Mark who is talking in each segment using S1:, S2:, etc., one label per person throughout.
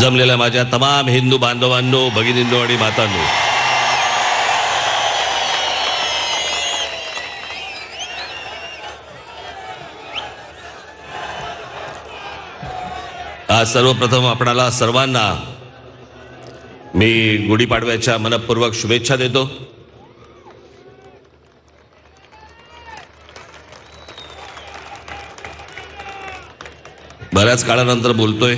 S1: जमलेल्या माझ्या तमाम हिंदू बांधवांनो, भगिनींनो आणि मातांनो, आज सर्वप्रथम आपणाला सर्वांना मी गुढीपाडव्याच्या मनपूर्वक शुभेच्छा देतो. बऱ्याच काळानंतर बोलतोय.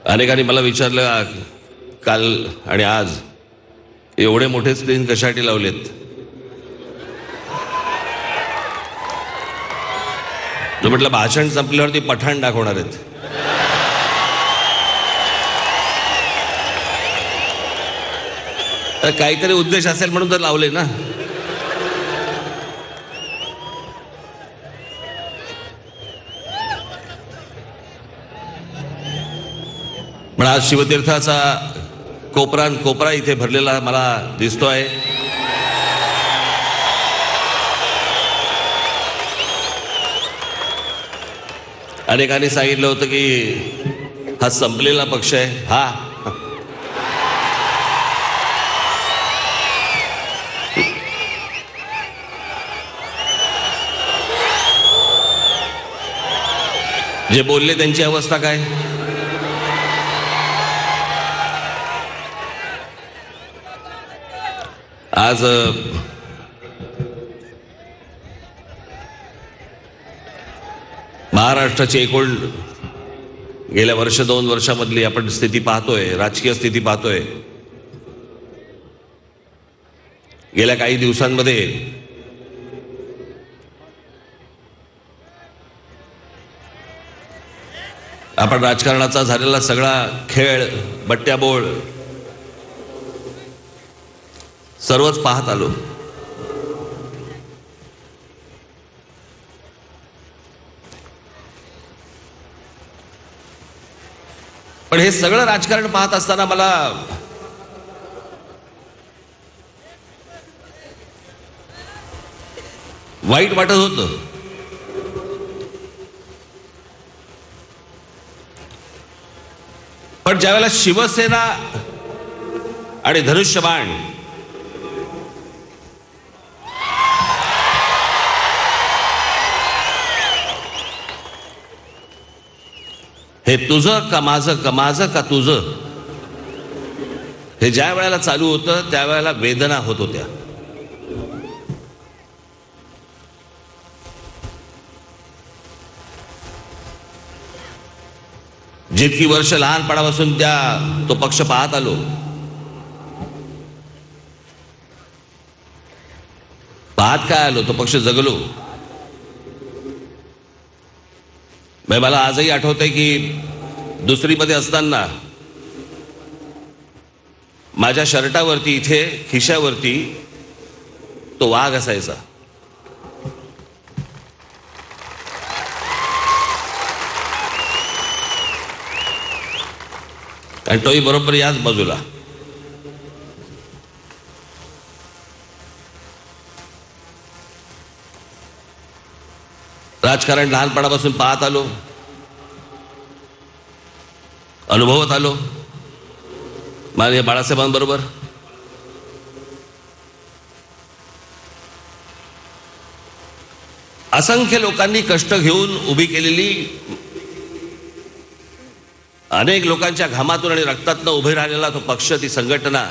S1: अनेकांनी मला विचारलं काल आणि आज एवढे मोठे स्क्रीन कशासाठी लावलेत. तो म्हटलं भाषण संपल्यावरती पठाण दाखवणार आहेत. तर काहीतरी उद्देश असेल म्हणून तर लावले ना. पण आज शिवतीर्थाचा कोपरा इथे भरलेला मला दिसतोय. अनेकांनी सांगितलं होतं की हा संपलेला पक्ष आहे. जे बोलले त्यांची अवस्था काय. आज महाराष्ट्राची एकूण गेल्या वर्ष 2 वर्षामधली आपण स्थिती पाहतोय, राजकीय स्थिती पाहतोय. गेल्या काही दिवसांमध्ये आपण राजकारणाचा झालेला सगळा खेळ, बट्ट्याबोळ सर्वच पाहत आलो. पण हे सगळं राजकारण पाहत असताना मला वाईट वाटत होतं. पण ज्यावेळेला शिवसेना आणि धनुष्यबाण हे तुझं का माझं, का माझं का तुझं, हे ज्या वेळेला चालू होतं त्यावेळेला वेदना होत होत्या. जितकी वर्ष लहानपणापासून तो पक्ष पाहत आलो, पाहत काय आलो, तो पक्ष जगलो. मला आजही आठवतंय की दुसरीमध्ये असताना माझ्या शर्टावरती इथे खिशावरती तो वाघ असायचा. आणि तोही बरोबर याच बाजूला. राजकारण लहानपणापासून पाहत आलो, अनुभवत आलो माननीय बाळासाहेबांबरोबर. असंख्य लोकांनी कष्ट घेऊन उभी केलेली, अनेक लोकांच्या घामातून आणि रक्तातून उभे राहिलेला तो पक्ष, ती संघटना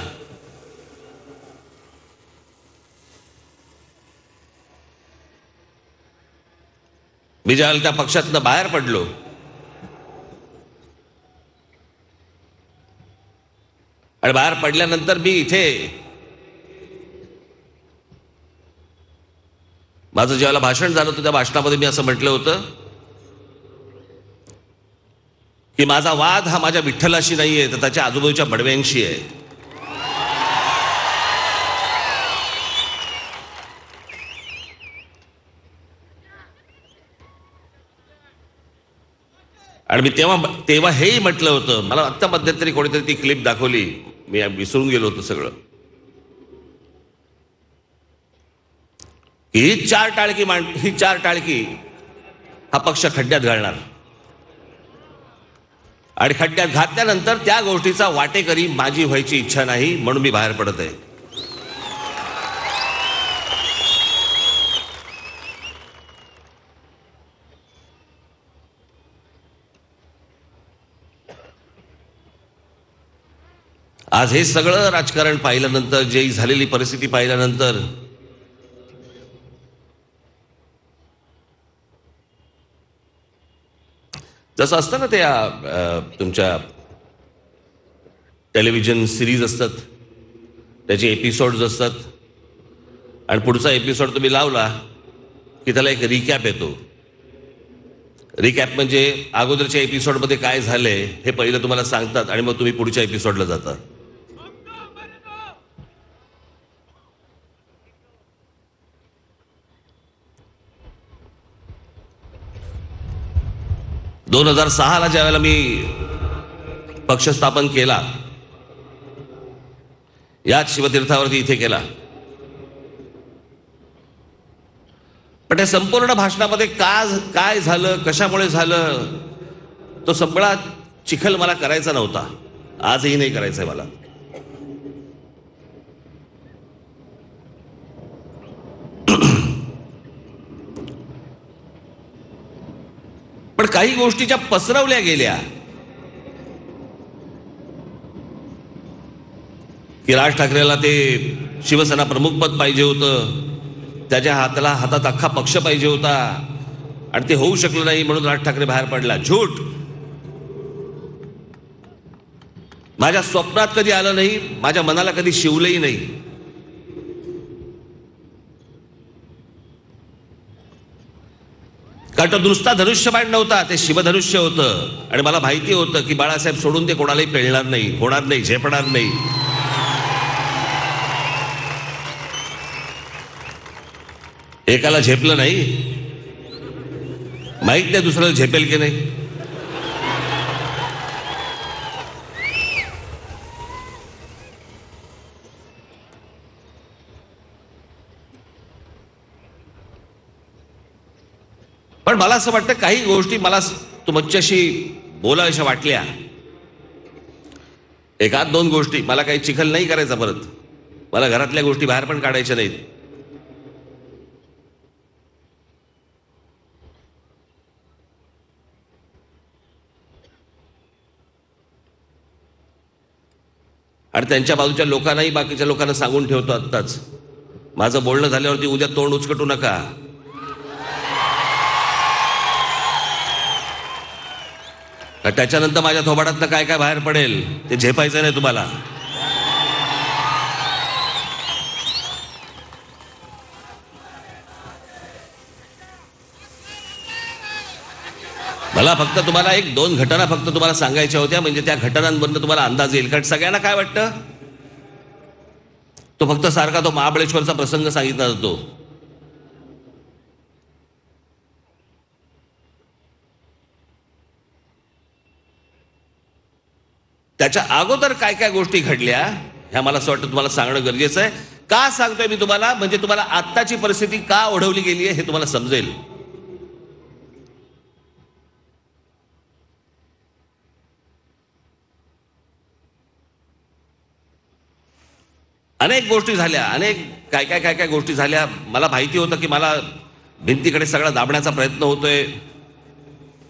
S1: मी ज्यावेळेला त्या पक्षातनं बाहेर पडलो, आणि बाहेर पडल्यानंतर मी इथे माझं ज्यावेळेला भाषण झालं होतं त्या भाषणामध्ये मी असं म्हटलं होतं की माझा वाद हा माझ्या विठ्ठलाशी नाहीये, तर त्याच्या आजूबाजूच्या बडव्यांशी आहे. आणि मी तेव्हा हेही म्हटलं होतं. मला आत्ता मध्यंतरी कोणीतरी ती क्लिप दाखवली, मी विसरून गेलो होतो सगळं, ही चार टाळकी हा पक्ष खड्ड्यात घालणार आणि खड्ड्यात घातल्यानंतर त्या गोष्टीचा वाटेकरी माझी व्हायची इच्छा नाही, म्हणून मी बाहेर पडत आहे. आज हे सगळं राजकारण पाहिल्यानंतर, जे झालेली परिस्थिती पाहिल्यानंतर जसं असतं ना, त्या तुमच्या टेलिव्हिजन सिरीज असतात, त्याचे एपिसोड्स असतात आणि पुढचा एपिसोड तुम्ही लावला की त्याला एक रिकॅप येतो. रिकॅप म्हणजे अगोदरच्या एपिसोडमध्ये काय झालंय हे पहिलं तुम्हाला सांगतात आणि मग तुम्ही पुढच्या एपिसोडला जाता. दोन 2006 ज्यावेळेला मी पक्ष स्थापन केला, याच शिवतीर्थावरती इथे केला, पण त्या संपूर्ण भाषणामध्ये काय झालं, कशामुळे झालं, तो सगळा चिखल मला करायचा नव्हता. आजही नाही करायचंय मला. पण काही गोष्टी ज्या पसरवल्या गेल्या की राज ठाकरेला ते शिवसेना प्रमुखपद पाहिजे होतं, त्याच्या हातात अख्खा पक्ष पाहिजे होता आणि ते होऊ शकलं नाही म्हणून राज ठाकरे बाहेर पडला. झूट. माझ्या स्वप्नात कधी आलं नाही, माझ्या मनाला कधी शिवलंही नाही. कारण तो नुसता धनुष्यबाण नव्हता, ते शिवधनुष्य होतं आणि मला माहिती होतं की बाळासाहेब सोडून ते कोणालाही पेलणार नाही, होणार नाही, झेपणार नाही. एकाला झेपलं नाही, माहित नाही दुसऱ्याला झेपेल की नाही. पण मला असं वाटतं काही गोष्टी मला तुमच्याशी बोलाव्याशा वाटल्या. एकात दोन गोष्टी मला काही चिखल नाही करायचा परत. मला घरातल्या गोष्टी बाहेर पण काढायच्या नाहीत. आणि त्यांच्या बाजूच्या लोकांनाही बाकीच्या लोकांना सांगून ठेवतो आत्ताच, माझं बोलणं झाल्यावरती उद्या तोंड उचकटू नका. त्याच्यानंतर माझ्या थोबाडातलं काय काय बाहेर पडेल ते झेपायचं नाही तुम्हाला. मला फक्त तुम्हाला एक दोन घटना फक्त तुम्हाला सांगायच्या होत्या, म्हणजे त्या घटनांवरनं तुम्हाला अंदाज येईल. कारण सगळ्यांना काय वाटतं, तो फक्त सारखा तो महाबळेश्वरचा प्रसंग सांगितला जातो. त्याच्या अगोदर काय काय गोष्टी घडल्या ह्या मला असं वाटतं तुम्हाला सांगणं गरजेचं आहे. का सांगतोय मी तुम्हाला, म्हणजे तुम्हाला आत्ताची परिस्थिती का ओढवली गेली आहे हे तुम्हाला समजेल. अनेक गोष्टी झाल्या, काय काय गोष्टी झाल्या. मला माहिती होतं की मला भिंतीकडे सगळा दाबण्याचा प्रयत्न होतोय.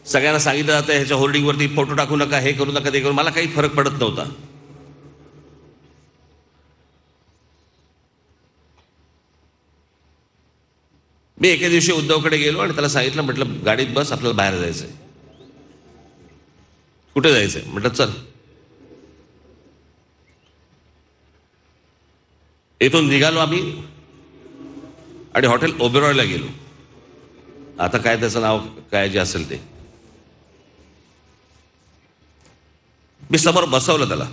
S1: सगळ्यांना सांगितलं जातं ह्याच्या होर्डिंगवरती फोटो टाकू नका, हे करू नका, ते करू. मला काही फरक पडत नव्हता. मी एके दिवशी उद्धवकडे गेलो आणि त्याला सांगितलं, म्हटलं गाडीत बस, आपल्याला बाहेर जायचंय. कुठे जायचंय म्हटलं, चल. इथून निघालो आम्ही आणि हॉटेल ओबेरॉयला गेलो. आता काय त्याचं नाव काय जे असेल ते, मी समोर बसवलं त्याला.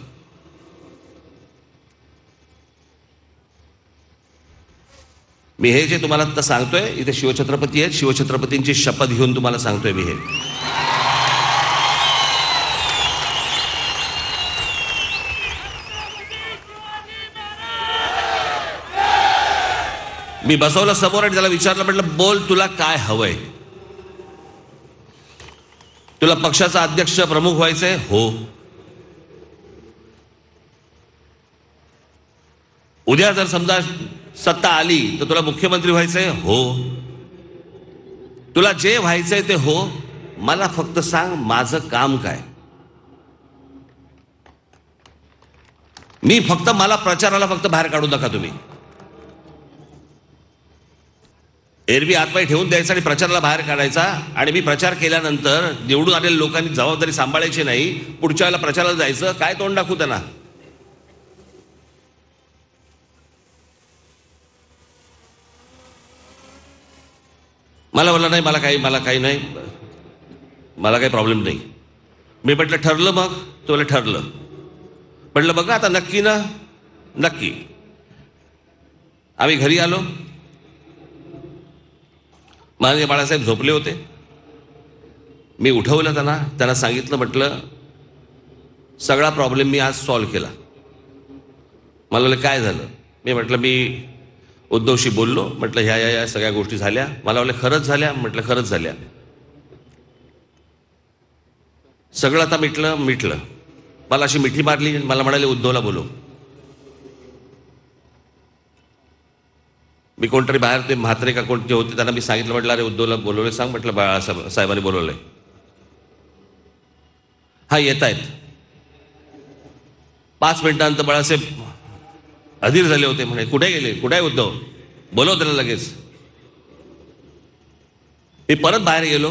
S1: मी हे जे तुम्हाला आता सांगतोय, इथे शिवछत्रपती आहेत, शिवछत्रपतींची शपथ घेऊन तुम्हाला सांगतोय मी हे. मी बसवलं समोर आणि त्याला विचारलं, म्हटलं बोल तुला काय हवंय? तुला पक्षाचा अध्यक्ष प्रमुख व्हायचंय? हो. उद्या जर समजा सत्ता आली तर तुला मुख्यमंत्री व्हायचंय? हो. तुला जे व्हायचंय ते हो, मला फक्त सांग माझं काम काय. मला प्रचाराला फक्त बाहेर काढू नका तुम्ही. एरवी आतमध्ये ठेवून द्यायचा आणि प्रचाराला बाहेर काढायचा, आणि मी प्रचार केल्यानंतर निवडून आलेल्या लोकांनी जबाबदारी सांभाळायची नाही. पुढच्या वेळेला प्रचाराला जायचं, काय तोंड दाखवू त्यांना? मला बोलला नाही, मला काही प्रॉब्लेम नाही. मी म्हटलं ठरलं मग? तो बोलला ठरलं. म्हटलं बघा आता नक्की ना? नक्की. आम्ही घरी आलो. माननीय बाळासाहेब झोपले होते. मी उठवलं त्यांना सांगितलं, म्हटलं सगळा प्रॉब्लेम मी आज सॉल्व्ह केला. मला बोलले काय झालं? मी म्हटलं मी उद्धवशी बोललो, म्हटलं ह्या सगळ्या गोष्टी झाल्या. मला बोलले खरंच झाल्या? म्हटलं खरंच झाल्या. सगळं आता मिटलं. मला अशी मिठी मारली, मला म्हणाले उद्धवला बोलव. मी कोणतरी बाहेर, ते म्हात्रे का कोणते होते, त्यांना मी सांगितलं, म्हटलं अरे उद्धवला बोलवले सांग. म्हटलं बाळासाहेबांनी बोलवलंय. हा येत आहेत. 5 मिनिटांनंतर बाळासाहेब अधीर झाले होते. म्हणे कुठे गेले? कुठे आहे उद्धव? बोलव त्याला लगेच. मी परत बाहेर गेलो.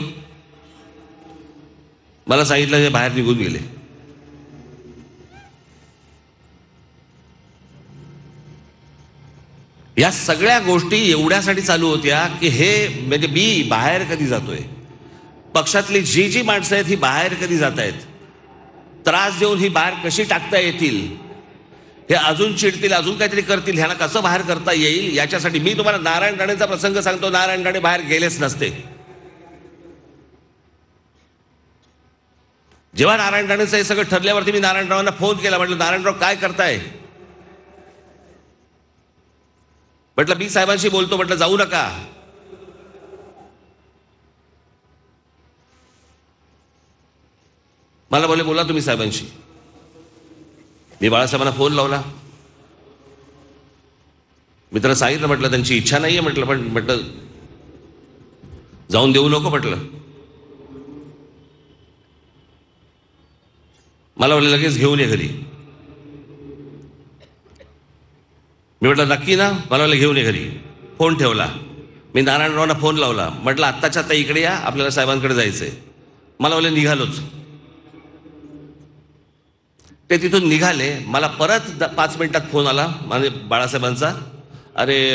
S1: मला सांगितलं हे बाहेर निघून गेले. या सगळ्या गोष्टी एवढ्यासाठी चालू होत्या की हे म्हणजे मी बाहेर कधी जातोय, पक्षातली जी माणसं आहेत ही बाहेर कधी जात आहेत, त्रास देऊन ही बाहेर कशी टाकता येतील, हे अजून चिडतील, अजून काहीतरी करतील, ह्यांना कसं बाहेर करता येईल याच्यासाठी. मी तुम्हाला नारायण राणेचा प्रसंग सांगतो. नारायण राणे बाहेर गेलेच नसते. जेव्हा नारायण राणेचं हे सगळं ठरल्यावरती मी नारायणरावांना फोन केला. म्हटलं नारायणराव काय करताय? म्हटलं मी साहेबांशी बोलतो. म्हटलं जाऊ नका. मला बोलले बोला तुम्ही साहेबांशी. मी बाळासाहेबांना फोन लावला. मी त्यांना सांगितलं, म्हटलं त्यांची इच्छा नाहीये, म्हटलं पण म्हटलं जाऊन देऊ नको. म्हटलं मला बोलले लगेच घेऊन ये घरी. मी म्हटलं नक्की ना? मला बोलले घेऊन ये घरी. फोन ठेवला. मी नारायणरावांना फोन लावला. म्हटलं आत्ताच्या आता इकडे या, आपल्याला साहेबांकडे जायचंय. मला बोलले निघालोच. ते तिथून निघाले. मला परत 5 मिनिटात फोन आला म्हणजे बाळासाहेबांचा. अरे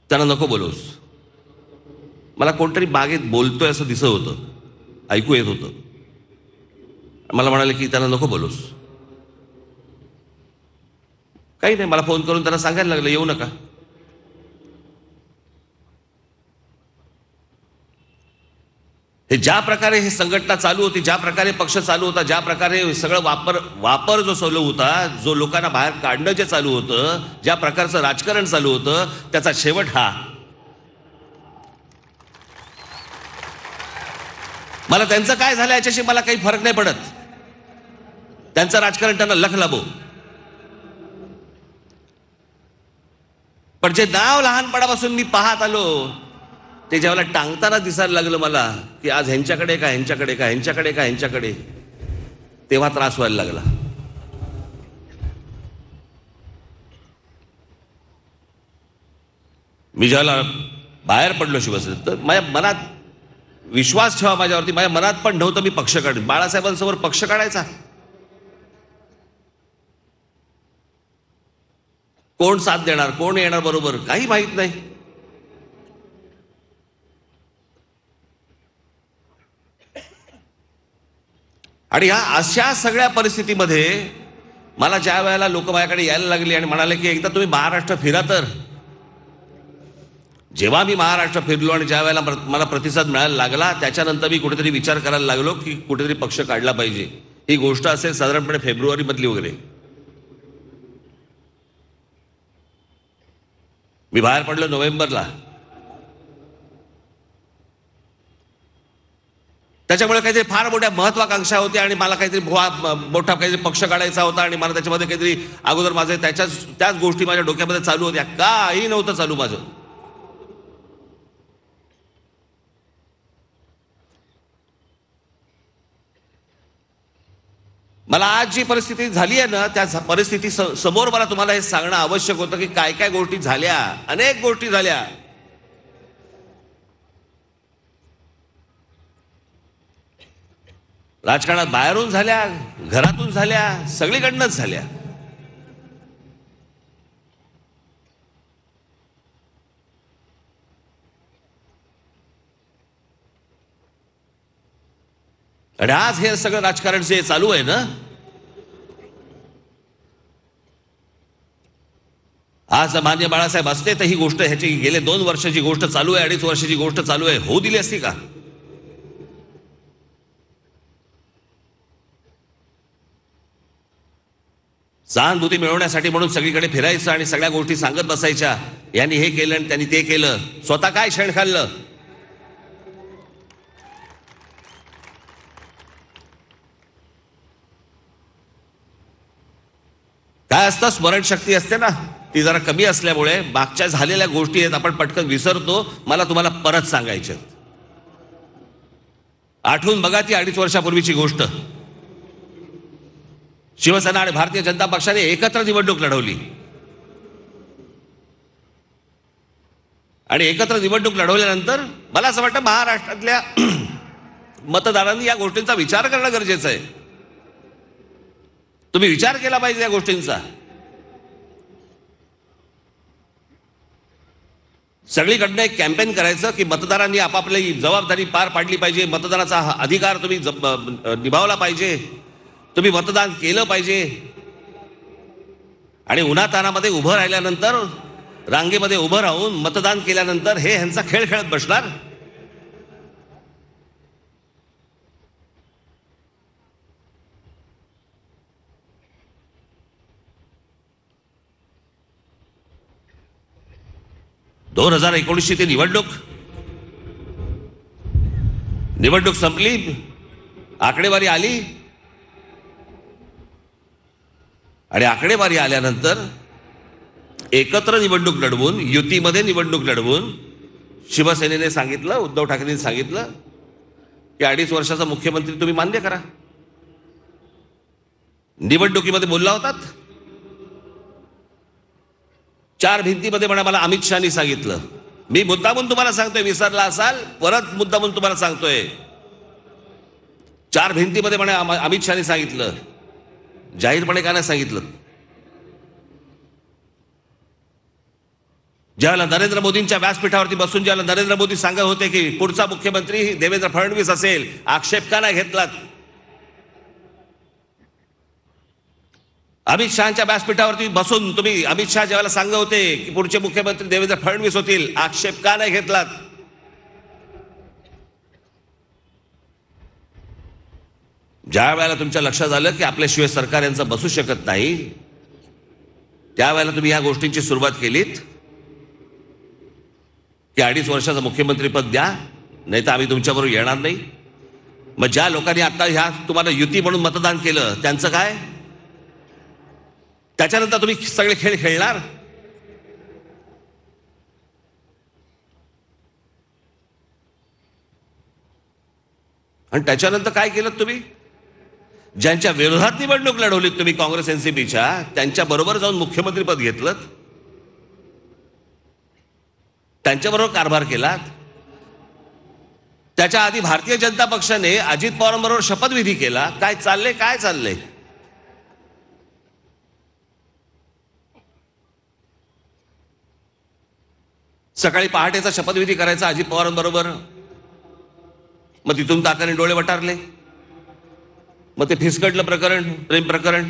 S1: त्यांना नको बोलवूस. मला कोणतरी बागेत बोलतोय असं दिसत होतं, ऐकू येत होतं. मला म्हणाले की त्यांना नको बोलूस. काही नाही, मला फोन करून त्यांना सांगायला लागलं येऊ नका. हे ज्या प्रकारे हे संघटना चालू होती, ज्या प्रकारे पक्ष चालू होता, ज्या प्रकारे सगळं वापर जो चालू होता, जो लोकांना बाहेर काढणं जे चालू होतं, ज्या प्रकारचं राजकारण चालू होतं, त्याचा शेवट हा. मला त्यांचं काय झालं याच्याशी मला काही फरक नाही पडत. त्यांचं राजकारण त्यांना लख लाभो. पण जे नाव लहानपणापासून मी पाहत आलो ते ज्यावेळेला टांगताना दिसायला लागलं मला की आज ह्यांच्याकडे का ह्यांच्याकडे का ह्यांच्याकडे का ह्यांच्याकडे, तेव्हा त्रास व्हायला लागला. मी ज्यावेळेला बाहेर पडलो शिवसेनेत तर माझ्या मनात विश्वास ठेवा माझ्यावरती, माझ्या मनात पण नव्हतं मी पक्ष काढेन. बाळासाहेबांसमोर पक्ष काढायचा? कोण साथ देणार, कोण येणार बरोबर, काही माहित नाही. आणि ह्या अशा सगळ्या परिस्थितीमध्ये मला ज्या वेळेला लोक माझ्याकडे यायला लागले आणि म्हणाले की एकदा तुम्ही महाराष्ट्र फिरा तर. जेव्हा मी महाराष्ट्र फिरलो आणि ज्या वेळेला मला प्रतिसाद मिळायला लागला त्याच्यानंतर मी कुठेतरी विचार करायला लागलो की कुठेतरी पक्ष काढला पाहिजे. ही गोष्ट असेल साधारणपणे फेब्रुवारी मधली वगैरे. मी बाहेर पडलो नोव्हेंबरला. त्याच्यामुळे काहीतरी फार मोठ्या महत्वाकांक्षा होत्या आणि मला काहीतरी मोठा काहीतरी पक्ष काढायचा होता आणि मला त्याच्यामध्ये काहीतरी अगोदर माझे त्याच गोष्टी माझ्या डोक्यामध्ये चालू होत्या. काही नव्हतं चालू माझं. मला आज जी परिस्थिती झाली आहे ना, त्या परिस्थिती समोर मला तुम्हाला हे सांगणं आवश्यक होतं की काय काय गोष्टी झाल्या. अनेक गोष्टी झाल्या. राजकारणात बाहेरून झाल्या, घरातून झाल्या, सगळीकडनंच झाल्या. आणि आज हे सगळं राजकारण जे चालू आहे ना, आज मान्य बाळासाहेब असते तर ही गोष्ट ह्याची गेले 2 वर्षाची गोष्ट चालू आहे, 2.5 वर्षाची गोष्ट चालू आहे, होऊ दिली असती का? सहानुभूती मिळवण्यासाठी म्हणून सगळीकडे फिरायचं आणि सगळ्या गोष्टी सांगत बसायच्या. यांनी हे केलं आणि त्यांनी ते केलं. स्वतः काय शेण खाल्लं? काय असतं, स्मरणशक्ती असते ना, ती जरा कमी असल्यामुळे मागच्या झालेल्या गोष्टी आहेत आपण पटकन विसरतो. मला तुम्हाला परत सांगायच्या. आठवून बघा ती 2.5 वर्षापूर्वीची गोष्ट. शिवसेना आणि भारतीय जनता पक्षाने एकत्र निवडणूक लढवली आणि एकत्र निवडणूक लढवल्यानंतर मला असं वाटतं महाराष्ट्रातल्या मतदारांनी या गोष्टींचा विचार करणं गरजेचं आहे. तुम्ही विचार केला पाहिजे या गोष्टींचा. सगळीकडनं एक कॅम्पेन करायचं की मतदारांनी आपापली जबाबदारी पार पाडली पाहिजे. मतदानाचा अधिकार तुम्ही निभावला पाहिजे. तुम्ही मतदान केलं पाहिजे. आणि उन्हातानामध्ये उभं राहिल्यानंतर, रांगेमध्ये उभं राहून मतदान केल्यानंतर हे ह्यांचा खेळ खेळत बसणार. दोन 2019ची ती निवडणूक संपली, आकडेवारी आली आणि आकडेवारी आल्यानंतर एकत्र निवडणूक लढवून, युतीमध्ये निवडणूक लढवून शिवसेनेने सांगितलं, उद्धव ठाकरेंनी सांगितलं की 2.5 वर्षाचा मुख्यमंत्री तुम्ही मान्य करा. निवडणुकीमध्ये बोलला होतात. 4 भिंतीमध्ये म्हणा मला अमित शहानी सांगितलं. मी मुद्दामून तुम्हाला सांगतोय, विसरला असाल परत मुद्दामून तुम्हाला सांगतोय. 4 भिंतीमध्ये म्हणा अमित शहानी सांगितलं. जाहीरपणे का नाही सांगितलं? ज्यावेळेला नरेंद्र मोदींच्या व्यासपीठावरती बसून ज्यावेळेला नरेंद्र मोदी सांगत होते की पुढचा मुख्यमंत्री देवेंद्र फडणवीस असेल, आक्षेप का नाही घेतलात? अमित शहाच्या व्यासपीठावरती बसून तुम्ही अमित शहा ज्यावेळेला सांगत होते की पुढचे मुख्यमंत्री देवेंद्र फडणवीस होतील, आक्षेप का नाही घेतलात? ज्या वेळेला तुमच्या लक्षात आलं की आपल्याशिवाय सरकार यांचं बसू शकत नाही, त्यावेळेला तुम्ही या गोष्टींची सुरुवात केलीत की 2.5 वर्षाचं मुख्यमंत्रीपद द्या, नाही तर आम्ही तुमच्याबरोबर येणार नाही. मग ज्या लोकांनी आता ह्या तुम्हाला युती म्हणून मतदान केलं त्यांचं काय? त्याच्यानंतर तुम्ही सगळे खेळ खेळणार. आणि त्याच्यानंतर काय केलं तुम्ही? ज्यांच्या विरोधात निवडणूक लढवलीत तुम्ही काँग्रेस एनसीपीच्या, त्यांच्या बरोबर जाऊन मुख्यमंत्रीपद घेतलं, त्यांच्याबरोबर कारभार केलात. त्याच्या आधी भारतीय जनता पक्षाने अजित पवारांबरोबर शपथविधी केला. काय चाललंय? सकाळी पहाटेचा शपथविधी करायचा अजित पवारांबरोबर, मग तिथून ताकाने डोळे वटारले, मग ते फिसकटलं प्रकरण, प्रेम प्रकरण.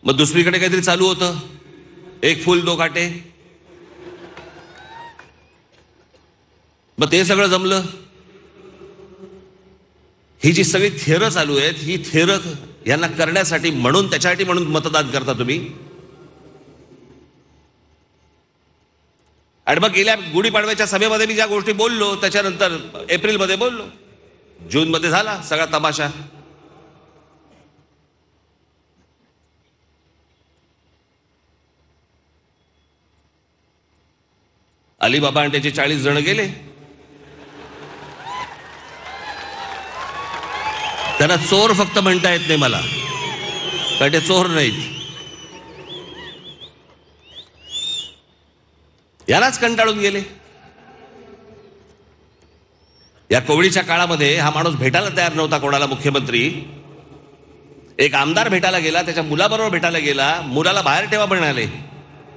S1: मग दुसरीकडे काहीतरी चालू होतं, एक फूल दो काटे. मग ते सगळं जमलं. ही जी सगळी थेरं चालू आहेत, ही थेरं यांना करण्यासाठी म्हणून, त्याच्यासाठी म्हणून मतदान करता तुम्ही. आणि मग गेल्या गुढीपाडव्याच्या सभेमध्ये मी ज्या गोष्टी बोललो त्याच्यानंतर एप्रिलमध्ये बोललो, जूनमध्ये झाला सगळा तमाशा. अलीबाबा आणि त्याचे 40 जण गेले. त्यांना चोर फक्त म्हणता येत नाही मला, कारण ते चोर नाहीत. यालाच कंटाळून गेले. या कोविडच्या काळामध्ये हा माणूस भेटायला तयार नव्हता कोणाला. मुख्यमंत्री एक आमदार भेटायला गेला, त्याच्या मुलाबरोबर भेटायला गेला, मुलाला बाहेर ठेवा म्हणाले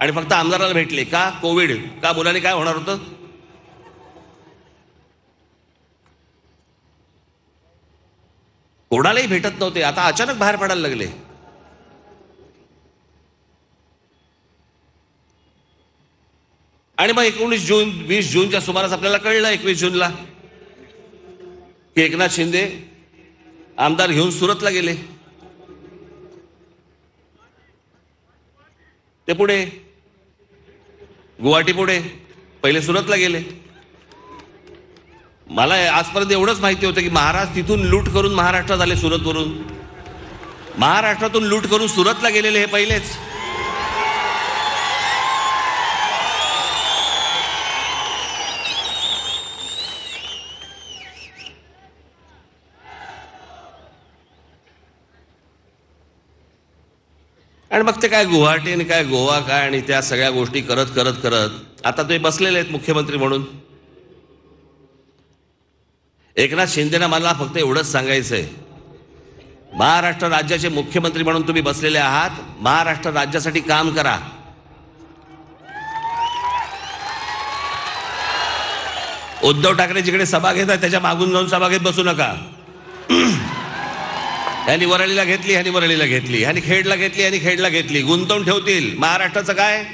S1: आणि फक्त आमदाराला भेटले. का? कोविड. का? मुलाने काय होणार होतं? कोणालाही भेटत नव्हते, आता अचानक बाहेर पडायला लागले. आणि मग 19 जून 20 जूनच्या सुमारास आपल्याला कळलं, 21 जूनला, की एकनाथ शिंदे आमदार घेऊन सुरतला गेले. ते पुढे गुवाहाटी पुढे पहिले सुरतला गेले. मला आजपर्यंत एवढंच माहिती होतं की महाराज तिथून लूट करून महाराष्ट्रात आले, सुरतवरून. महाराष्ट्रातून लूट करून सुरतला गेलेले हे पहिलेच. आणि मग ते काय गुवाहाटी आणि काय गोवा काय आणि त्या सगळ्या गोष्टी करत करत करत आता ते बसलेले आहेत मुख्यमंत्री म्हणून. एकनाथ शिंदेना मला फक्त एवढंच सांगायचंय, महाराष्ट्र राज्याचे मुख्यमंत्री म्हणून तुम्ही बसलेले आहात, महाराष्ट्र राज्यासाठी काम करा. उद्धव ठाकरे जिकडे सभा घेतात त्याच्या मागून जाऊन सभा घेत बसू नका. ह्यानी वरळीला घेतली, ह्यानी वरळीला घेतली, ह्यानी खेडला घेतली, ह्यानी खेडला घेतली, गुंतवून ठेवतील. महाराष्ट्राचं काय?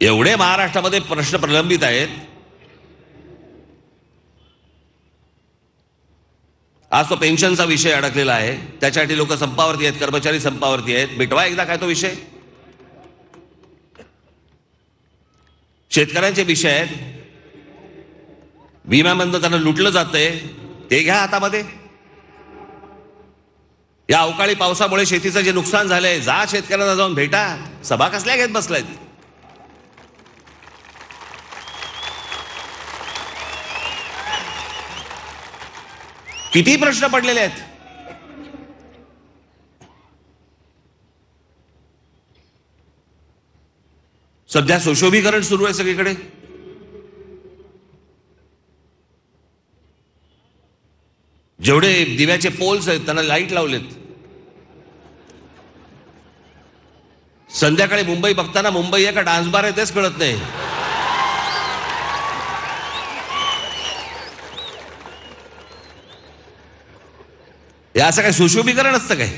S1: एवढे महाराष्ट्रामध्ये प्रश्न प्रलंबित आहेत. आज तो पेन्शनचा विषय अडकलेला आहे, त्याच्यासाठी लोक संपावरती आहेत, कर्मचारी संपावरती आहेत. मिटवा एकदा काय तो विषय. शेतकऱ्यांचे विषय आहेत, विम्यामधनं त्यांना लुटलं जातंय, ते घ्या हातामध्ये. या अवकाळी पावसामुळे शेतीचं जे नुकसान झालंय, जा शेतकऱ्यांना जाऊन भेटा. सभा कसल्या घेत बसलायत? किती प्रश्न पडलेले आहेत. सध्या सुशोभीकरण सुरू आहे सगळीकडे. जेवढे दिव्याचे पोल्स आहेत त्यांना लाईट लावलेत. संध्याकाळी मुंबई बघताना मुंबई आहे का डान्स बार आहे तेच कळत नाही. हे असं काय सुशोभीकरण असतं काय?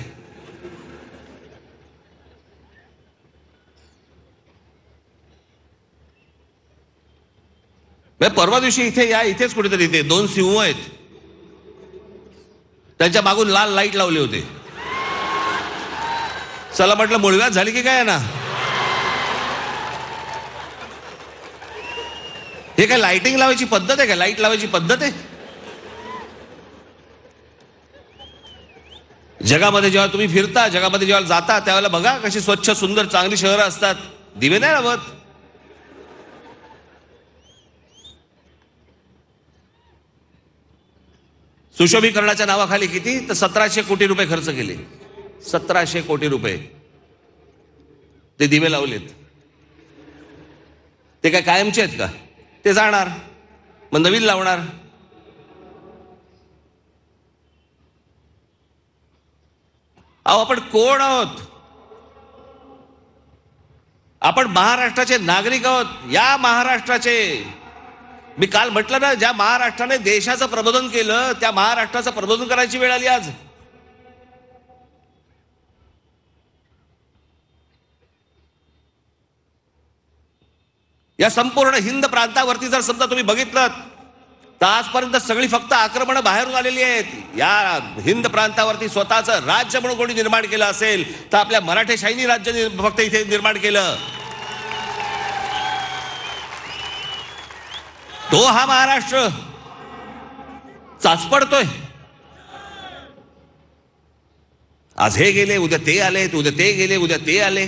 S1: परवा दिवशी इथेच कुठेतरी इथे 2 सिंह आहेत, त्यांच्या मागून लाल लाईट लावले होते. चला म्हटलं मुळव्यात झाली की काय ना. हे काय लाइटिंग लावायची पद्धत आहे का? लाईट लावायची पद्धत आहे? जगामध्ये जेव्हा तुम्ही फिरता, जगामध्ये जेव्हा जाता, त्यावेळेला बघा कशी स्वच्छ सुंदर चांगली शहरं असतात, दिवे नाही लावत. सुशोभीकरणाच्या नावाखाली किती तर 1700 कोटी रुपये खर्च केले. 1700 कोटी रुपये ते दिवे लावलेत. ते काय कायमचे आहेत का? ते जाणार, मग नवीन लावणार. अहो आपण कोण आहोत? आपण महाराष्ट्राचे नागरिक आहोत. या महाराष्ट्राचे, मी काल म्हटलं ना, ज्या महाराष्ट्राने देशाचं प्रबोधन केलं त्या महाराष्ट्राचं प्रबोधन करायची वेळ आली आज. या संपूर्ण हिंद प्रांतावरती जर समजा तुम्ही बघितलं तर आजपर्यंत सगळी फक्त आक्रमणं बाहेरून आलेली आहेत. या हिंद प्रांतावरती स्वतःचं राज्य म्हणून कोणी निर्माण केलं असेल तर आपल्या मराठेशाहीनी राज्य फक्त इथे निर्माण केलं. तो हा महाराष्ट्र चाचपडतोय. आज हे गेले, उद्या ते आले, उद्या ते गेले, उद्या ते आले.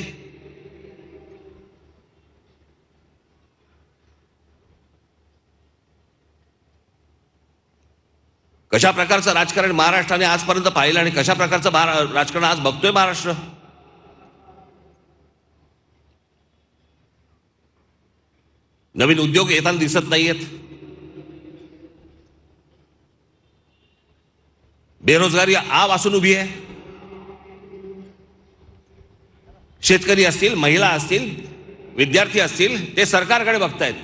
S1: कशा प्रकारचं राजकारण महाराष्ट्राने आजपर्यंत पाहिलं आणि कशा प्रकारचं राजकारण आज बघतोय महाराष्ट्र. नवीन उद्योग येताना दिसत नाहीयेत. बेरोजगारी आ वासून उभी आहे. शेतकरी असतील, महिला असतील, विद्यार्थी असतील, ते सरकारकडे बघतायत.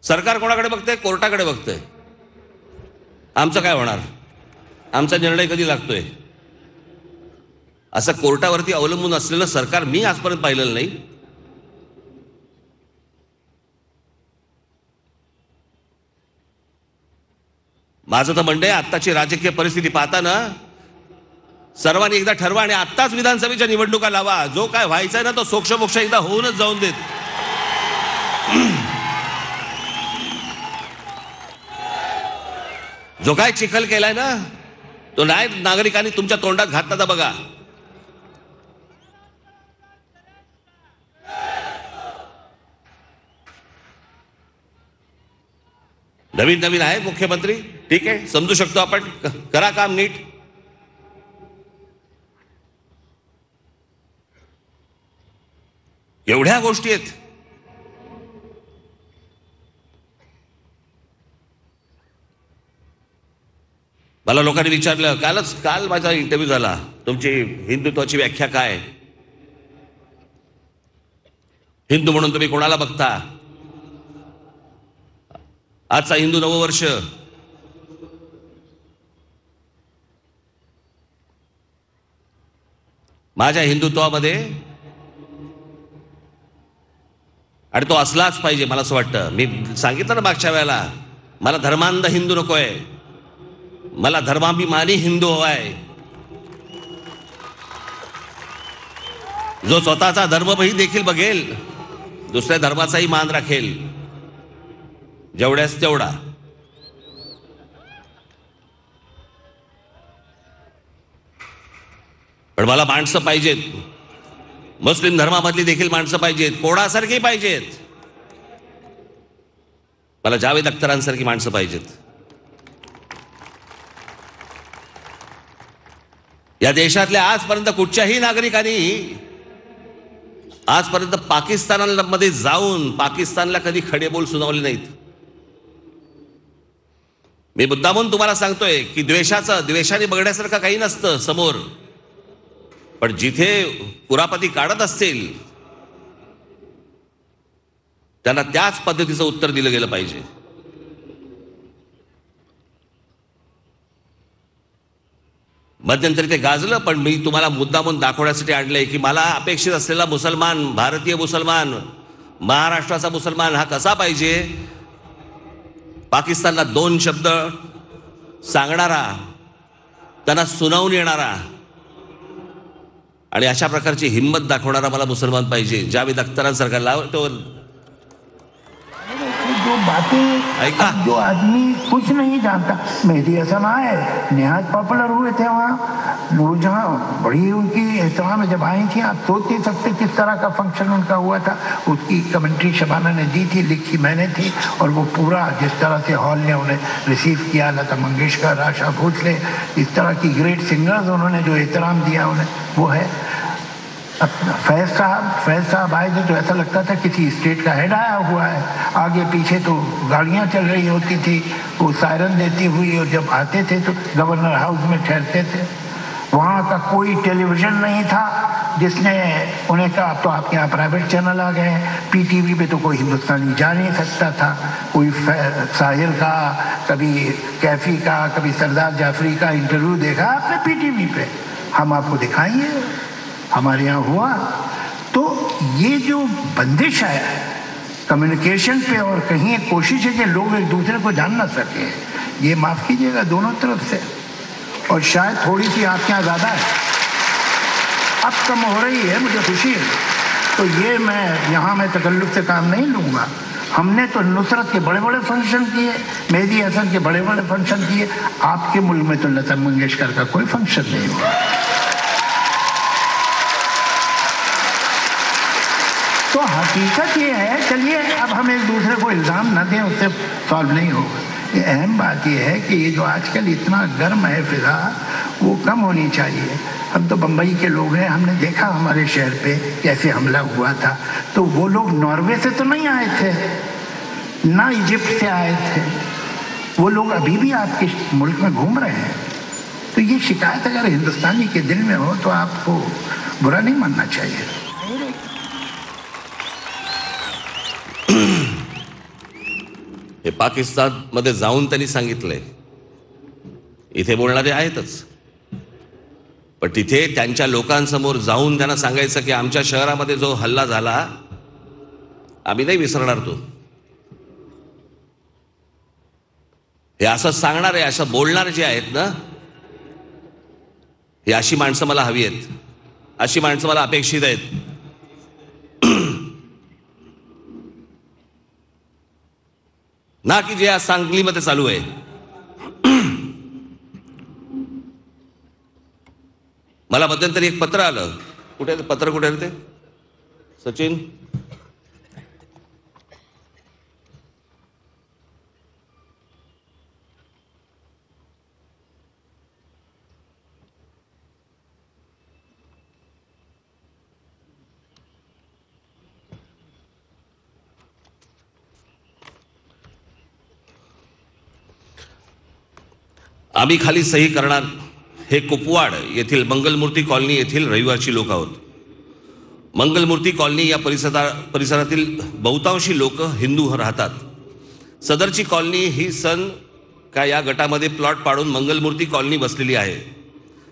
S1: सरकार कोणाकडे बघतंय? कोर्टाकडे बघतंय. आमचं काय होणार? आमचा निर्णय कधी लागतोय? असं कोर्टावरती अवलंबून असलेलं सरकार मी आजपर्यंत पाहिलेलं नाही. माझं तर म्हणणं आहे, आत्ताची राजकीय परिस्थिती पाहताना सर्वांनी एकदा ठरवा आणि आत्ताच विधानसभेच्या निवडणुका लावा. जो काय व्हायचा ना तो सोक्षमोक्ष एकदा होऊनच जाऊन देत. जो काय चिखल केलाय ना तो नाही नागरिकांनी तुमच्या तोंडात घातला तर बघा. नवीन नवीन आहेत मुख्यमंत्री, ठीक आहे, समजू शकतो आपण. करा काम नीट. एवढ्या गोष्टी आहेत. मला लोकांनी विचारलं, काल माझा इंटरव्ह्यू झाला, तुमची हिंदुत्वाची व्याख्या काय? हिंदू म्हणून तुम्ही कोणाला बघता? आजचा हिंदू नववर्ष. माझ्या हिंदुत्वामध्ये, आणि तो असलाच पाहिजे मला असं वाटतं. मी सांगितलं ना मागच्या वेळेला, मला धर्मांध हिंदू नकोय, मला धर्माभिमानी हिंदू हवाय. जो स्वतःचा धर्मही देखील बघेल, दुसऱ्या धर्माचाही मान राखेल, जेवढ्यास तेवढा. पण मला माणसं पाहिजेत. मुस्लिम धर्मामधली देखील माणसं पाहिजेत, कोणासारखी पाहिजेत. मला जावेद अख्तरांसारखी माणसं पाहिजेत. या देशातल्या आजपर्यंत कुठच्याही नागरिकांनी आजपर्यंत पाकिस्तानमध्ये जाऊन पाकिस्तानला कधी खडे बोल सुनावले नाहीत. मी मुद्दामून तुम्हाला सांगतोय की द्वेषाने बघण्यासारखं काही नसतं समोर. पण जिथे कुरापती काढत असतील त्यांना त्याच पद्धतीचं उत्तर दिलं गेलं पाहिजे. मध्यंतरी ते गाजलं, पण मी तुम्हाला मुद्दामून दाखवण्यासाठी आणलंय की मला अपेक्षित असलेला मुसलमान, भारतीय मुसलमान, महाराष्ट्राचा मुसलमान हा कसा पाहिजे. पाकिस्तानला दोन शब्द सांगणारा, त्यांना सुनावून येणारा आणि अशा प्रकारची हिम्मत दाखवणारा मला मुसलमान पाहिजे. जावेद अख्तरांसारखा लावतो.
S2: जो बातें, जो आदमी कुछ नहीं जानता. मेहदी हसन आए, निहायत पॉपुलर हुए थे वहाँ. नूरजहां बड़ी उनकी एहतराम जब आई थी. आप सोच नहीं सकते किस तरह का फंक्शन उनका हुआ था. उसकी कमेंट्री शबाना ने दी थी, लिखी मैंने थी. और वो पूरा जिस तरह से हॉल ने उन्हें रिसीव किया, लता मंगेशकर, आशा भोसले, इस तरह की ग्रेट सिंगर्स, उन्होंने जो एहतराम दिया उन्हें, वो है. फैज साहब आए थे तो ऐसा लगता था किसी स्टेट का हेड आया हुआ है. आगे पीछे तो गाड़ियां चल रही होती थी, वो सायरन देती हुई, और जब आते थे तो गवर्नर हाउस में ठहरते थे. वहाँ का कोई टेलीविज़न नहीं था जिसने उन्हें कहा अब तो आपके यहाँ प्राइवेट चैनल आ गए हैं. पीटीवी पे तो कोई हिंदुस्तानी जा नहीं सकता था. कोई साहिर का, कभी कैफी का, कभी सरदार जाफरी का इंटरव्यू देखा आपने पीटीवी पे? हम आपको दिखाएंगे, हमारे यहाँ हुआ. तो ये जो बंदिश है कम्युनिकेशन पे और कहीं एक कोशिश है कि लोग एक दूसरे को जान ना सके। ये माफ कीजिएगा दोनों तरफ से, और शायद थोड़ी सी आपके यहाँ ज्यादा है, अब कम हो रही है, मुझे खुशी है। तो ये यहाँ मैं तकल्लुफ से काम नहीं लूंगा। हमने तो नुसरत के बड़े बड़े फंक्शन किए, मेहदी हसन के बड़े बड़े फंक्शन किए, आपके मुल्क में तो लता मंगेशकर का कोई फंक्शन नहीं हुआ। तो हकीकत ये है, चलिए अब हम एक दूसरे को इल्ज़ाम न दें, उससे सॉल्व नहीं होगा। ये अहम बात यह है कि ये जो आजकल इतना गर्म है फिजा, वो कम होनी चाहिए। हम तो बम्बई के लोग हैं, हमने देखा हमारे शहर पे कैसे हमला हुआ था। तो वो लोग नॉर्वे से तो नहीं आए थे, ना इजिप्ट से आए थे, वो लोग अभी भी आपके मुल्क में घूम रहे हैं। तो ये शिकायत अगर हिंदुस्तानी के दिल में हो तो आपको बुरा नहीं मानना चाहिए।
S1: हे पाकिस्तानमध्ये जाऊन त्यांनी सांगितलंय, इथे बोलणारे आहेतच, पण तिथे त्यांच्या लोकांसमोर जाऊन त्यांना सांगायचं की आमच्या शहरामध्ये जो हल्ला झाला आम्ही नाही विसरणार तो. हे असं सांगणारे, असं बोलणारे जे आहेत ना, ही अशी माणसं मला हवी आहेत, अशी माणसं मला अपेक्षित आहेत. ना की जे आज सांगलीमध्ये चालू आहे. मला मध्यंतरी एक पत्र आलं, कुठे पत्र, कुठे ते सचिन, आम्ही खाली सही करणार हे कुपवाड येथील मंगलमूर्ती कॉलनी येथील रहिवासी लोक आहोत. मंगलमूर्ती कॉलनी या परिसरातील बहुतांशी लोक हिंदू राहतात. सदरची कॉलनी ही सन का या गटामध्ये प्लॉट पाडून मंगलमूर्ती कॉलनी बसलेली आहे.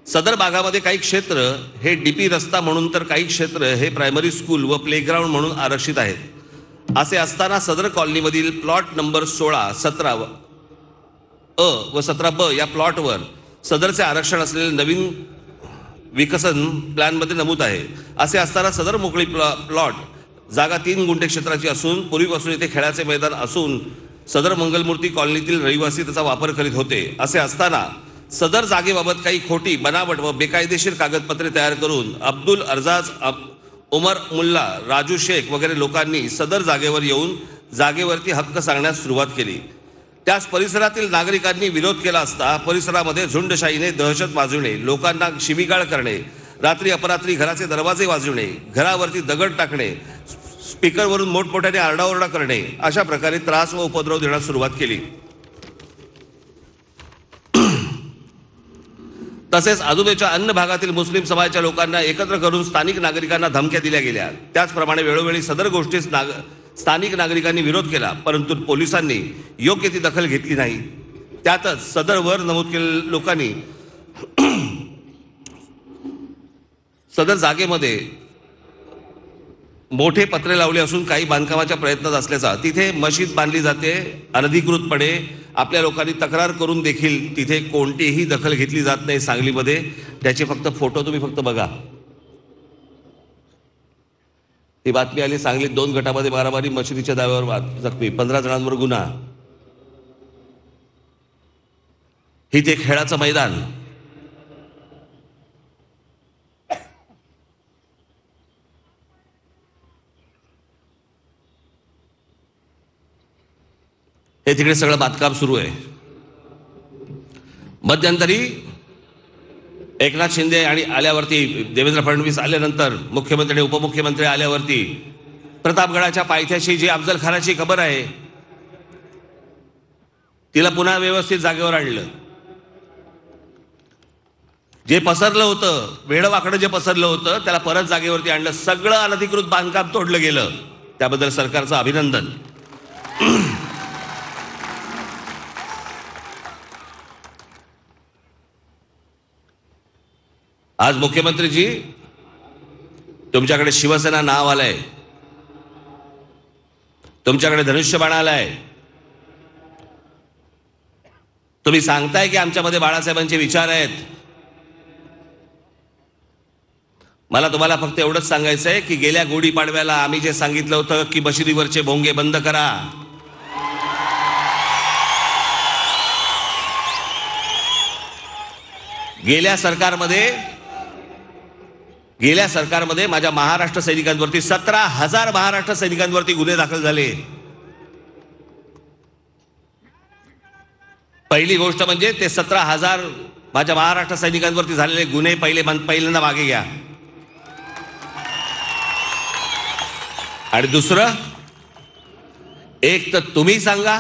S1: सदर भागामध्ये काही क्षेत्र हे डीपी रस्ता म्हणून तर काही क्षेत्र हे प्रायमरी स्कूल व प्लेग्राऊंड म्हणून आरक्षित आहेत. असे असताना सदर कॉलनीमधील प्लॉट नंबर 16, 17 अ व 17 ब या प्लॉटवर सदरचे आरक्षण असलेले नवीन विकसन प्लॅनमध्ये नमूद आहे. असे असताना सदर मोकळी प्लॉट जागा 3 गुंठे क्षेत्राची असून पूर्वीपासून येथे खेळाचे मैदान असून सदर मंगलमूर्ती कॉलनीतील रहिवासी त्याचा वापर करीत होते. असे असताना सदर जागेबाबत काही खोटी, बनावट व बेकायदेशीर कागदपत्रे तयार करून अब्दुल अर्जाज, उमर मुल्ला, राजू शेख वगैरे लोकांनी सदर जागेवर येऊन जागेवरती हक्क सांगण्यास सुरुवात केली. त्यास परिसरातील नागरिकांनी विरोध केला असता परिसरामध्ये झुंडशाहीने दहशत माजविणे, लोकांना शिवीगाळ करणे, रात्री अपरात्री घराचे दरवाजे वाजविणे, घरावरती दगड टाकणे, स्पीकरवरून मोठमोठ्याने आरडाओरडा करणे, अशा प्रकारे त्रास व उपद्रव देण्यास सुरुवात केली. तसेच आजूबाजूच्या अन्य भागातील मुस्लिम समाजाच्या लोकांना एकत्र करून स्थानिक नागरिकांना धमक्या दिल्या गेल्या. त्याचप्रमाणे वेळोवेळी सदर गोष्टीस स्थानिक नागरिकांनी विरोध केला, परंतु पोलिसांनी योग्य ती दखल घेतली नाही. त्यातच सदर वर नमूद केलेल्या लोकांनी सदर जागेमध्ये मोठे पत्रे लावले असून काही बांधकामाच्या प्रयत्नात असल्याचा, तिथे मशीद बांधली जाते अनधिकृतपणे, आपल्या लोकांनी तक्रार करून देखील तिथे कोणतीही दखल घेतली जात नाही सांगलीमध्ये. त्याचे फक्त फोटो तुम्ही फक्त बघा. ही बातमी आली, सांगलीत 2 गटामध्ये मारामारी, मशिदीच्या दाव्यावर जखमी, 15 जणांवर गुन्हा. ही ते खेळाचं मैदान. हे तिकडे सगळं बांधकाम सुरू आहे. मध्यंतरी एकनाथ शिंदे आणि आल्यावरती, देवेंद्र फडणवीस आल्यानंतर, मुख्यमंत्री आणि उपमुख्यमंत्री आल्यावरती प्रतापगडाच्या पायथ्याशी जी अफजल खानाची खबर आहे तिला पुन्हा व्यवस्थित जागेवर आणलं. जे पसरलं होतं, वेडवाकडं जे पसरलं होतं त्याला परत जागेवरती आणलं. सगळं अनधिकृत बांधकाम तोडलं गेलं. त्याबद्दल सरकारचं अभिनंदन. आज मुख्यमंत्रीजी, तुमच्याकडे शिवसेना नाव आलंय. तुमच्याकडे धनुष्यबाण आलाय. तुम्ही सांगताय की आमच्यामध्ये बाळासाहेबांचे विचार आहेत. मला तुम्हाला फक्त एवढंच सांगायचं आहे की गेल्या गुढीपाडव्याला आम्ही जे सांगितलं होतं की मशिदीवरचे भोंगे बंद करा, गेल्या सरकारमध्ये माझ्या महाराष्ट्र सैनिकांवरती 17,000 महाराष्ट्र सैनिकांवरती गुन्हे दाखल झाले. पहिली गोष्ट म्हणजे ते 17,000 माझ्या महाराष्ट्र सैनिकांवरती झालेले गुन्हे पहिल्यांदा मागे घ्या. आणि दुसरं, एक तर तुम्ही सांगा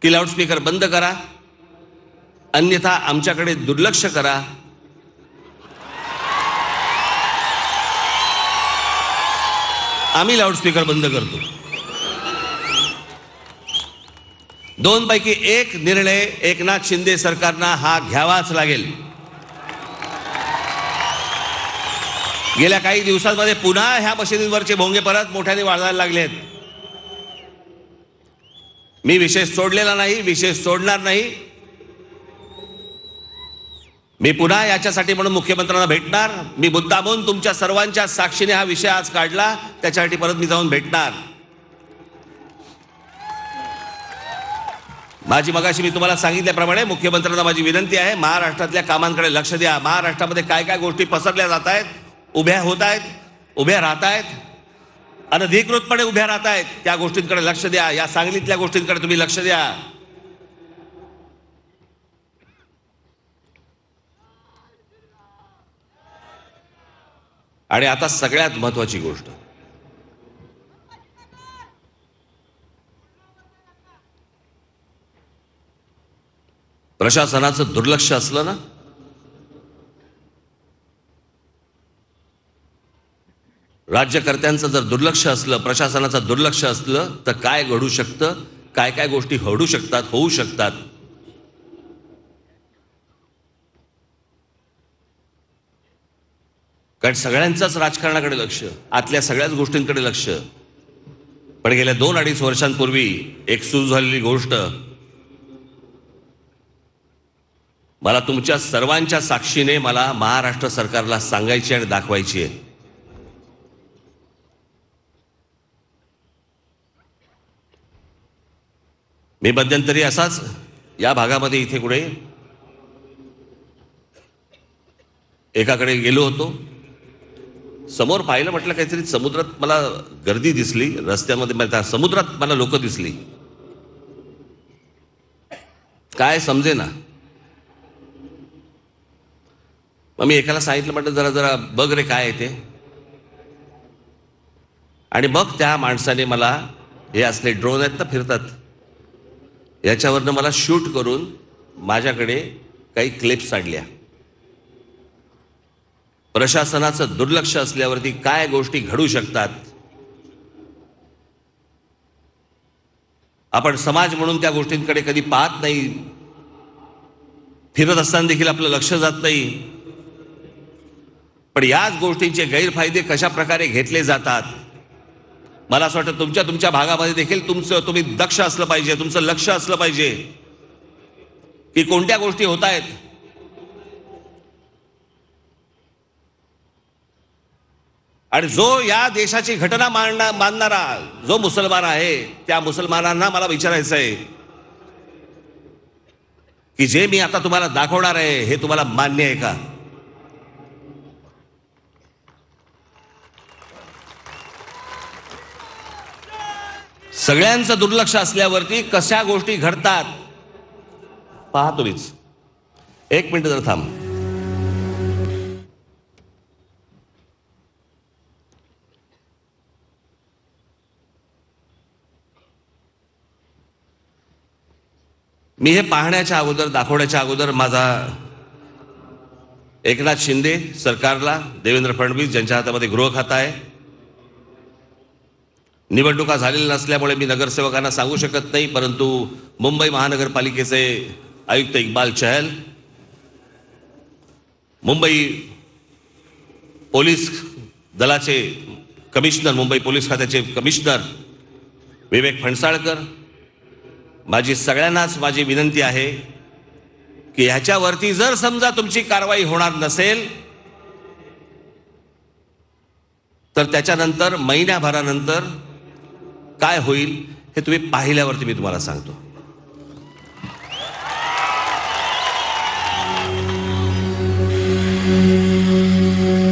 S1: की लाऊडस्पीकर बंद करा, अन्यथा आमच्याकडे दुर्लक्ष करा. आम्ही लाऊडस्पीकर बंद करतो. दोनपैकी एक निर्णय एकनाथ शिंदे सरकारना हा घ्यावाच लागेल. गेल्या काही दिवसांमध्ये पुन्हा ह्या मशिदींवरचे भोंगे परत मोठ्याने वाढायला लागलेत. मी विषय सोडलेला नाही, विषय सोडणार नाही. मी पुन्हा याच्यासाठी म्हणून मुख्यमंत्र्यांना भेटणार. मी मुद्दामून तुमच्या सर्वांच्या साक्षीने हा विषय आज काढला, त्याच्यासाठी परत मी जाऊन भेटणार. मगाशी मी तुम्हाला सांगितल्याप्रमाणे मुख्यमंत्र्यांना माझी विनंती आहे, महाराष्ट्रातल्या कामांकडे लक्ष द्या. महाराष्ट्रामध्ये काय काय गोष्टी पसरल्या जात आहेत, उभ्या होत आहेत, उभ्या राहत आहेत, अनधिकृतपणे उभ्या राहत आहेत, त्या गोष्टींकडे लक्ष द्या. या सांगलीतल्या गोष्टींकडे तुम्ही लक्ष द्या. आणि आता सगळ्यात महत्वाची गोष्ट, प्रशासनाचं दुर्लक्ष असलं ना, राज्यकर्त्यांचं जर दुर्लक्ष असलं, प्रशासनाचं दुर्लक्ष असलं तर काय घडू शकतं, काय काय गोष्टी घडू शकतात, होऊ शकतात. कारण सगळ्यांचंच राजकारणाकडे लक्ष, आतल्या सगळ्याच गोष्टींकडे लक्ष. पण गेल्या 2-2.5 वर्षांपूर्वी एक सुरू झालेली गोष्ट मला तुमच्या सर्वांच्या साक्षीने मला महाराष्ट्र सरकारला सांगायची आणि दाखवायची आहे. मी मध्यंतरी असाच या भागामध्ये इथे कुठे एकाकडे गेलो होतो. समोर पाहिलं, म्हटलं काहीतरी समुद्रात मला गर्दी दिसली, रस्त्यामध्ये समुद्रात मला लोक दिसली, काय समजे ना. मग मी एकाला सांगितलं, म्हटलं जरा जरा बघ रे काय आहे ते. आणि मग त्या माणसाने मला, हे असले ड्रोन आहेत ना फिरतात, याच्यावरनं मला शूट करून माझ्याकडे काही क्लिप्स आणल्या. प्रशासनाचं दुर्लक्ष असल्यावरती काय गोष्टी घडू शकतात. आपण समाज म्हणून त्या गोष्टींकडे कधी पाहत नाही, फिरत असताना देखील आपलं लक्ष जात नाही. पण याच गोष्टींचे गैरफायदे कशा प्रकारे घेतले जातात. मला असं वाटतं तुमच्या भागामध्ये देखील तुम्ही दक्ष असलं पाहिजे, तुमचं लक्ष असलं पाहिजे की कोणत्या गोष्टी होत आहेत. आणि जो या देशाची घटना मानणारा जो मुसलमान आहे, त्या मुसलमानांना मला विचारायचं आहे की जे मी आता तुम्हाला दाखवणार आहे हे तुम्हाला मान्य आहे का. सगळ्यांचं दुर्लक्ष असल्यावरती कशा गोष्टी घडतात पहा तुम्हीच. 1 मिनिट जर थांब. मी हे पाहण्याच्या अगोदर, दाखवण्याच्या अगोदर माझा एकनाथ शिंदे सरकारला, देवेंद्र फडणवीस ज्यांच्या हातामध्ये गृह खातं आहे, निवडणुका झालेल्या नसल्यामुळे मी नगरसेवकांना सांगू शकत नाही, परंतु मुंबई महानगरपालिकेचे आयुक्त इक्बाल चहल, मुंबई पोलीस दलाचे कमिशनर, मुंबई पोलीस खात्याचे कमिशनर विवेक फणसाळकर, माझी सगळ्यांनाच माझी विनंती आहे की ह्याच्यावरती जर समजा तुमची कारवाई होणार नसेल तर त्याच्यानंतर महिन्याभरानंतर काय होईल हे तुम्ही पाहिल्यावरती मी तुम्हाला सांगतो.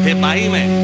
S1: हे माहीम आहे.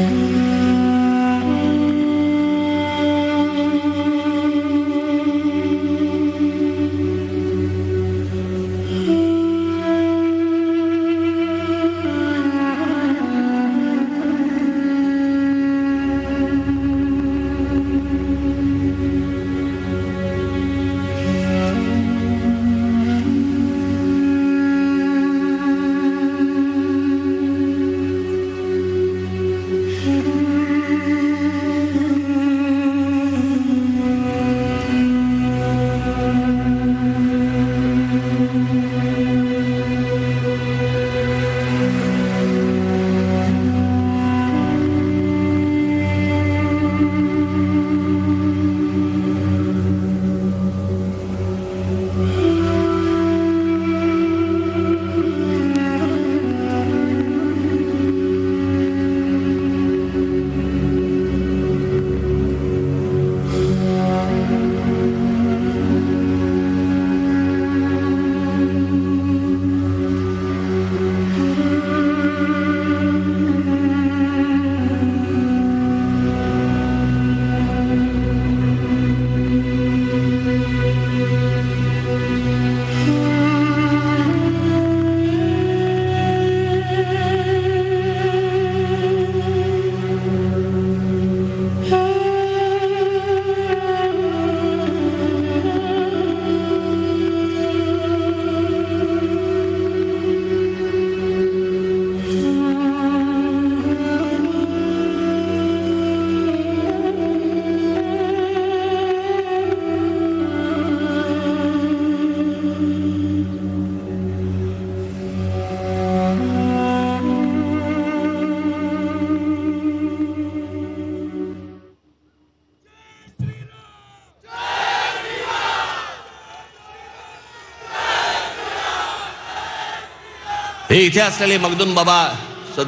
S1: हे इथे असलेले मखदूम बाबा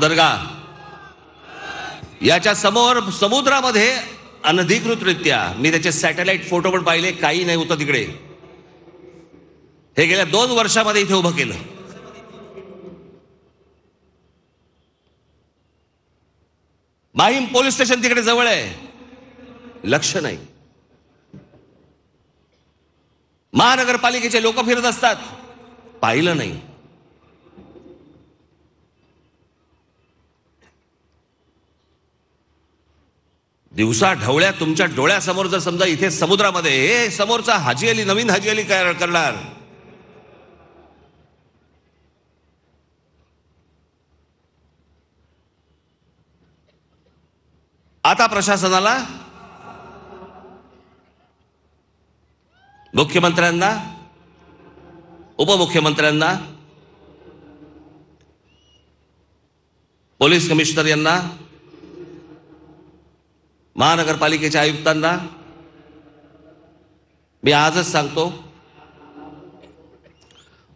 S1: दर्गा याच्या समोर समुद्रामध्ये अनधिकृतरित्या, मी त्याचे सॅटेलाइट फोटो पण पाहिले, काही नाही होतं तिकडे. हे गेल्या 2 वर्षामध्ये इथे उभं केलं. माहीम पोलीस स्टेशन तिकडे जवळ आहे, लक्ष नाही. महानगरपालिकेचे लोक फिरत असतात, पाहिलं नाही. दिवसा ढवळ्या तुमच्या डोळ्यासमोर जर समजा इथे समुद्रामध्ये हे समोरचा हाजी अली, नवीन हाजी अली काय करणार? आता प्रशासनाला, मुख्यमंत्र्यांना, उपमुख्यमंत्र्यांना, पोलीस कमिशनर यांना, महानगरपालिकेच्या आयुक्तांना मी आजच सांगतो,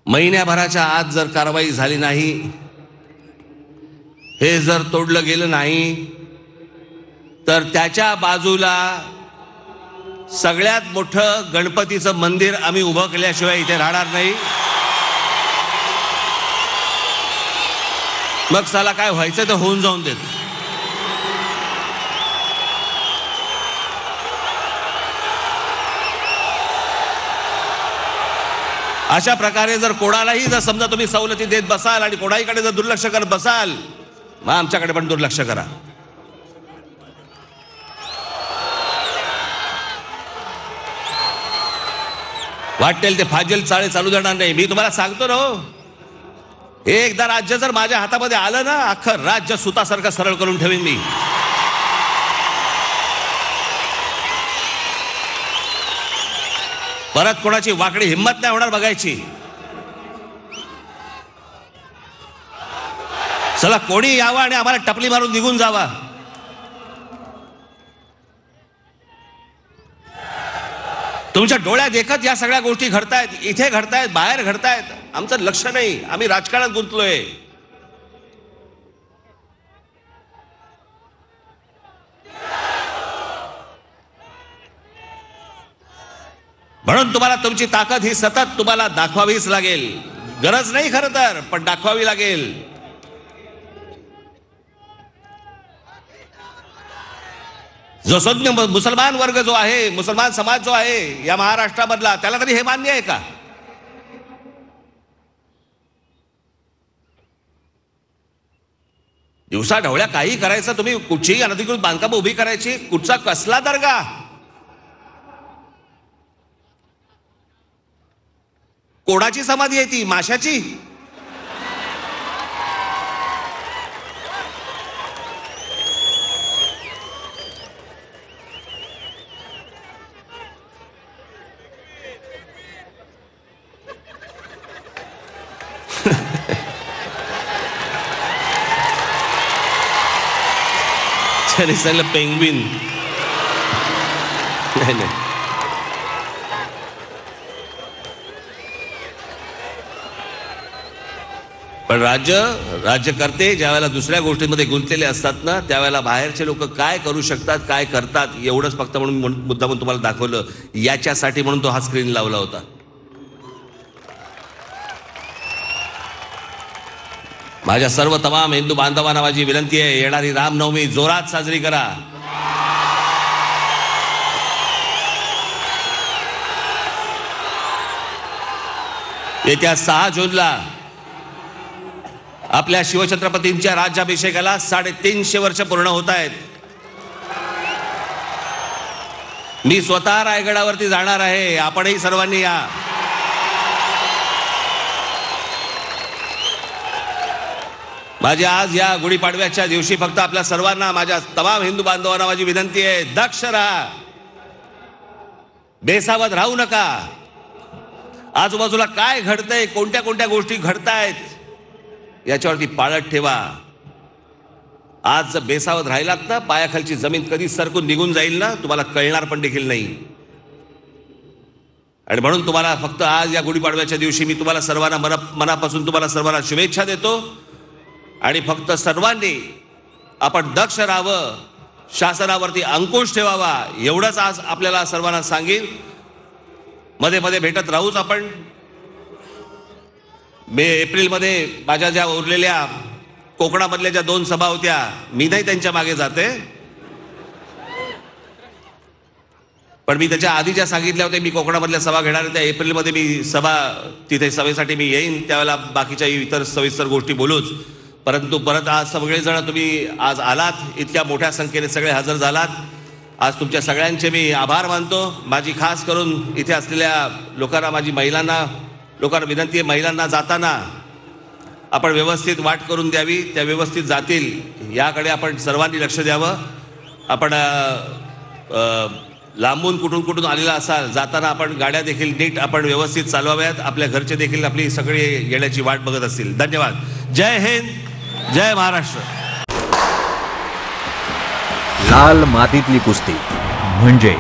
S1: महिन्याभराच्या आत जर कारवाई झाली नाही, हे जर तोडलं गेलं नाही, तर त्याच्या बाजूला सगळ्यात मोठं गणपतीचं मंदिर आम्ही उभं केल्याशिवाय इथे राहणार नाही. मग साला काय व्हायचं तर होऊन जाऊन देत. अशा प्रकारे जर कोणालाही जर समजा तुम्ही सवलती देत बसाल आणि कोणाहीकडे जर दुर्लक्ष करत बसाल, मग आमच्याकडे पण दुर्लक्ष करा. वाटेल ते फाजील चाळे चालू देणार नाही. मी तुम्हाला सांगतो ना, एकदा राज्य जर माझ्या हातामध्ये आलं ना, अख्खं राज्य सुतासारखं सरळ करून ठेवीन मी. परत कोणाची वाकडी हिंमत नाही होणार बघायची. चला कोणी यावं आणि आम्हाला टपली मारून निघून जावा. तुमच्या डोळ्यात देखत या सगळ्या गोष्टी घडतायत, इथे घडतायत, बाहेर घडतायत. आमचं लक्ष नाही, आम्ही राजकारणात गुंतलोय. म्हणून तुम्हाला तुमची ताकद ही सतत तुम्हाला दाखवावीच लागेल. गरज नाही खरं तर, पण दाखवावी लागेल. जो सज्ञ मुसलमान वर्ग जो आहे, मुसलमान समाज जो आहे या महाराष्ट्रामधला, त्याला तरी हे मान्य आहे का? दिवसा ढवळ्या काही करायचं, तुम्ही कुठचीही अनधिकृत बांधकाम उभी करायची, कुठचा कसला दर्गा, कोणाची समाधी आहे ती? माशाची? त्याने सांगितलं पेंग्विन. नाही नाही, पण राज्यकर्ते ज्या वेळेला दुसऱ्या गोष्टींमध्ये गुंतलेले असतात ना, त्यावेळेला बाहेरचे लोक काय करू शकतात, काय करतात, एवढंच फक्त म्हणून मुद्दा म्हणून तुम्हाला दाखवलं. याच्यासाठी म्हणून तो हा स्क्रीन लावला होता. माझ्या सर्व तमाम हिंदू बांधवांना माझी विनंती आहे, येणारी रामनवमी जोरात साजरी करा. येत्या 6 जूनला आपल्या शिवछत्रपतींच्या राज्याभिषेकाला 350 वर्ष पूर्ण होत आहेत. मी स्वतः रायगडावरती जाणार आहे, आपणही सर्वांनी या. माझी आज या गुढीपाडव्याच्या दिवशी फक्त आपल्या सर्वांना, माझ्या तमाम हिंदू बांधवांना माझी विनंती आहे, दक्ष राहा, बेसावध राहू नका. आजूबाजूला काय घडतंय, कोणत्या कोणत्या गोष्टी घडतायत, याच्यावरती पाळत ठेवा. आज जर बेसावध राहिलात ना, पायाखालची जमीन कधी सरकून निघून जाईल ना, तुम्हाला कळणार पण देखील नाही. आणि म्हणून तुम्हाला फक्त आज या गुढीपाडव्याच्या दिवशी मी तुम्हाला सर्वांना मनापासून तुम्हाला सर्वांना शुभेच्छा देतो. आणि फक्त सर्वांनी आपण दक्ष राहावं, शासनावरती अंकुश ठेवावा, एवढंच आज आपल्याला सर्वांना सांगेन. मध्ये मध्ये भेटत राहूच आपण. एप्रिलमध्ये माझ्या ज्या उरलेल्या कोकणामधल्या ज्या 2 सभा होत्या, मी नाही त्यांच्या मागे जाते, पण मी त्याच्या आधी ज्या सांगितल्या होत्या मी कोकणामधल्या सभा घेणार आहे, त्या एप्रिलमध्ये मी तिथे सभेसाठी मी येईन. त्यावेळेला बाकीच्या इतर सविस्तर गोष्टी बोलूच. परंतु परत आज सगळेजण तुम्ही आज आलात, इतक्या मोठ्या संख्येने सगळे हजर झालात. आज तुमच्या सगळ्यांचे मी आभार मानतो. माझी खास करून इथे असलेल्या लोकांना, लोकांना विनंती आहे, महिलांना जाताना आपण व्यवस्थित वाट करून द्यावी, त्या व्यवस्थित जातील याकडे आपण सर्वांनी लक्ष द्यावं. आपण लांबून कुठून आलेला असाल, जाताना आपण गाड्या देखील नीट आपण व्यवस्थित चालवाव्यात. आपल्या घरचे देखील आपली सगळी येण्याची वाट बघत असतील. धन्यवाद. जय हिंद, जय महाराष्ट्र.
S3: लाल मातीतली कुस्ती म्हणजे